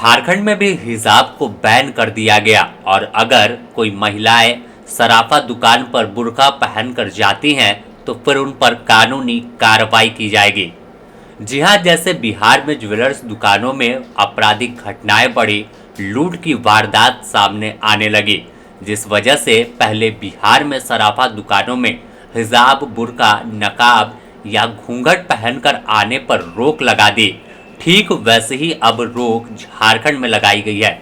झारखंड में भी हिजाब को बैन कर दिया गया और अगर कोई महिलाएं सराफा दुकान पर बुर्का पहनकर जाती हैं तो फिर उन पर कानूनी कार्रवाई की जाएगी। जी हां, जैसे बिहार में ज्वेलर्स दुकानों में आपराधिक घटनाएं बढ़ी, लूट की वारदात सामने आने लगी, जिस वजह से पहले बिहार में सराफा दुकानों में हिजाब, बुर्का, नकाब या घूंघट पहनकर आने पर रोक लगा दी। ठीक वैसे ही अब रोक झारखंड में लगाई गई है,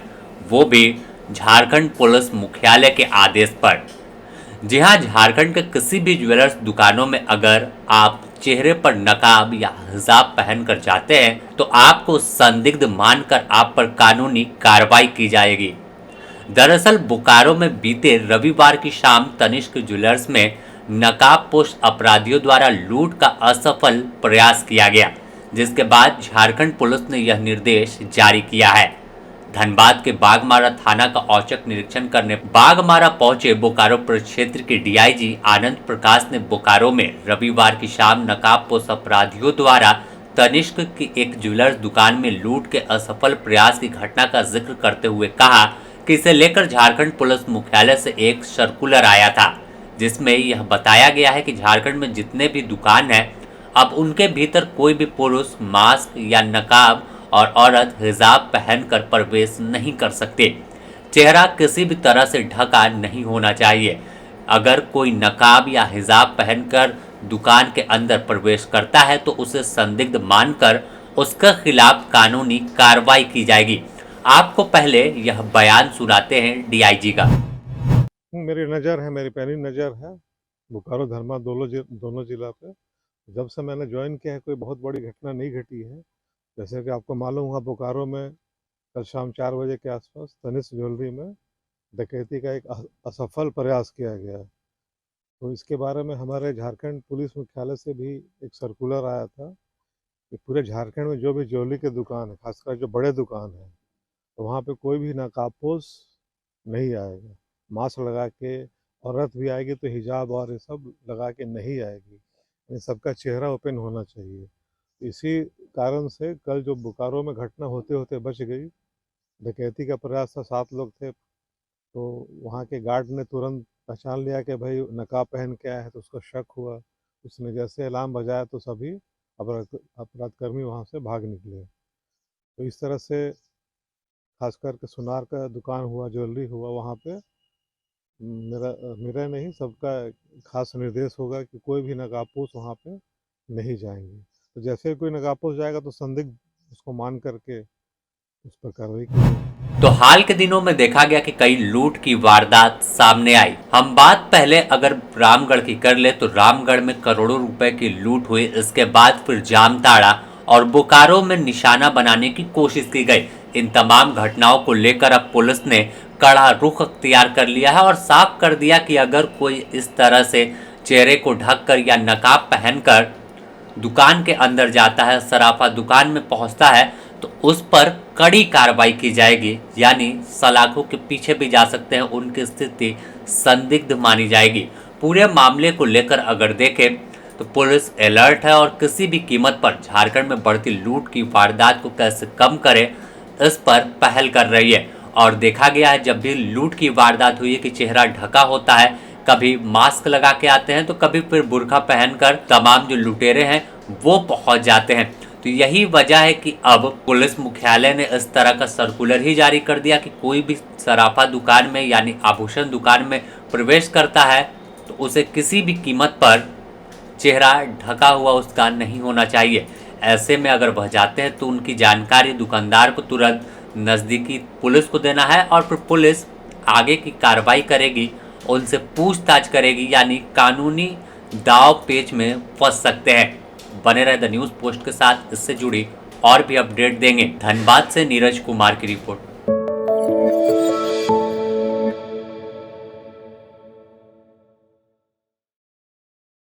वो भी झारखंड पुलिस मुख्यालय के आदेश पर। जी हां, झारखंड के किसी भी ज्वेलर्स दुकानों में अगर आप चेहरे पर नकाब या हिजाब पहनकर जाते हैं तो आपको संदिग्ध मानकर आप पर कानूनी कार्रवाई की जाएगी। दरअसल बोकारो में बीते रविवार की शाम तनिष्क ज्वेलर्स में नकाबपोश अपराधियों द्वारा लूट का असफल प्रयास किया गया, जिसके बाद झारखंड पुलिस ने यह निर्देश जारी किया है। धनबाद के बागमारा थाना का औचक निरीक्षण करने बागमारा पहुंचे बोकारो प्रक्षेत्र के डीआईजी आनंद प्रकाश ने बोकारो में रविवार की शाम नकाबपोश अपराधियों द्वारा तनिष्क की एक ज्वेलर्स दुकान में लूट के असफल प्रयास की घटना का जिक्र करते हुए कहा कि इसे लेकर झारखंड पुलिस मुख्यालय से एक सर्कुलर आया था, जिसमें यह बताया गया है कि झारखंड में जितने भी दुकान हैं अब उनके भीतर कोई भी पुरुष मास्क या नकाब और औरत हिजाब पहनकर प्रवेश नहीं कर सकते। चेहरा किसी भी तरह से ढका नहीं होना चाहिए। अगर कोई नकाब या हिजाब पहनकर दुकान के अंदर प्रवेश करता है तो उसे संदिग्ध मानकर उसके खिलाफ कानूनी कार्रवाई की जाएगी। आपको पहले यह बयान सुनाते हैं डीआईजी का। मेरी नज़र है, मेरी पहली नज़र है बोकारो धनबाद दोनों जिला पे। जब से मैंने ज्वाइन किया है कोई बहुत बड़ी घटना नहीं घटी है। जैसे कि आपको मालूम हुआ बोकारो में कल शाम 4 बजे के आसपास तनिष्क ज्वेलरी में डकैती का एक असफल प्रयास किया गया। तो इसके बारे में हमारे झारखंड पुलिस मुख्यालय से भी एक सर्कुलर आया था कि पूरे झारखंड में जो भी ज्वेलरी के दुकान है, खासकर जो बड़े दुकान हैं, तो वहाँ पे कोई भी नकाबपोश नहीं आएगा। मास्क लगा के, औरत भी आएगी तो हिजाब और ये सब लगा के नहीं आएगी। सबका चेहरा ओपन होना चाहिए। इसी कारण से कल जो बोकारो में घटना होते होते बच गई। डकैती का प्रयास था, 7 लोग थे, तो वहाँ के गार्ड ने तुरंत पहचान लिया कि भाई नकाब पहन के आया है, तो उसको शक हुआ। उसने जैसे अलार्म बजाया तो सभी अपराधकर्मी वहाँ से भाग निकले। तो इस तरह से खास करके सुनार का दुकान हुआ, ज्वेलरी हुआ, वहाँ पे मेरा नहीं सबका खास निर्देश होगा कि कोई भी नकाबपोश वहाँ पे नहीं जाएंगे। तो जैसे कोई नकाबपोश जाएगा तो संदिग्ध उसको मान करके उस पर कार्रवाई की जाएगी। तो हाल के दिनों में देखा गया कि कई लूट की वारदात सामने आई। हम बात पहले अगर रामगढ़ की कर ले तो रामगढ़ में करोड़ों रुपए की लूट हुई। इसके बाद फिर जामताड़ा और बोकारो में निशाना बनाने की कोशिश की गई। इन तमाम घटनाओं को लेकर अब पुलिस ने कड़ा रुख अख्तियार कर लिया है और साफ कर दिया कि अगर कोई इस तरह से चेहरे को ढककर या नकाब पहनकर दुकान के अंदर जाता है, सराफा दुकान में पहुंचता है, तो उस पर कड़ी कार्रवाई की जाएगी। यानी सलाखों के पीछे भी जा सकते हैं, उनकी स्थिति संदिग्ध मानी जाएगी। पूरे मामले को लेकर अगर देखें तो पुलिस अलर्ट है और किसी भी कीमत पर झारखंड में बढ़ती लूट की वारदात को कैसे कम करे, इस पर पहल कर रही है। और देखा गया है जब भी लूट की वारदात हुई है कि चेहरा ढका होता है, कभी मास्क लगा के आते हैं तो कभी फिर बुर्का पहनकर तमाम जो लुटेरे हैं वो पहुंच जाते हैं। तो यही वजह है कि अब पुलिस मुख्यालय ने इस तरह का सर्कुलर ही जारी कर दिया कि कोई भी सराफा दुकान में यानी आभूषण दुकान में प्रवेश करता है तो उसे किसी भी कीमत पर चेहरा ढका हुआ उसका नहीं होना चाहिए। ऐसे में अगर वह जाते हैं तो उनकी जानकारी दुकानदार को तुरंत नज़दीकी पुलिस को देना है और फिर पुलिस आगे की कार्रवाई करेगी, उनसे पूछताछ करेगी, यानी कानूनी दाव पेच में फंस सकते हैं। बने रहे द न्यूज़ पोस्ट के साथ, इससे जुड़ी और भी अपडेट देंगे। धनबाद से नीरज कुमार की रिपोर्ट।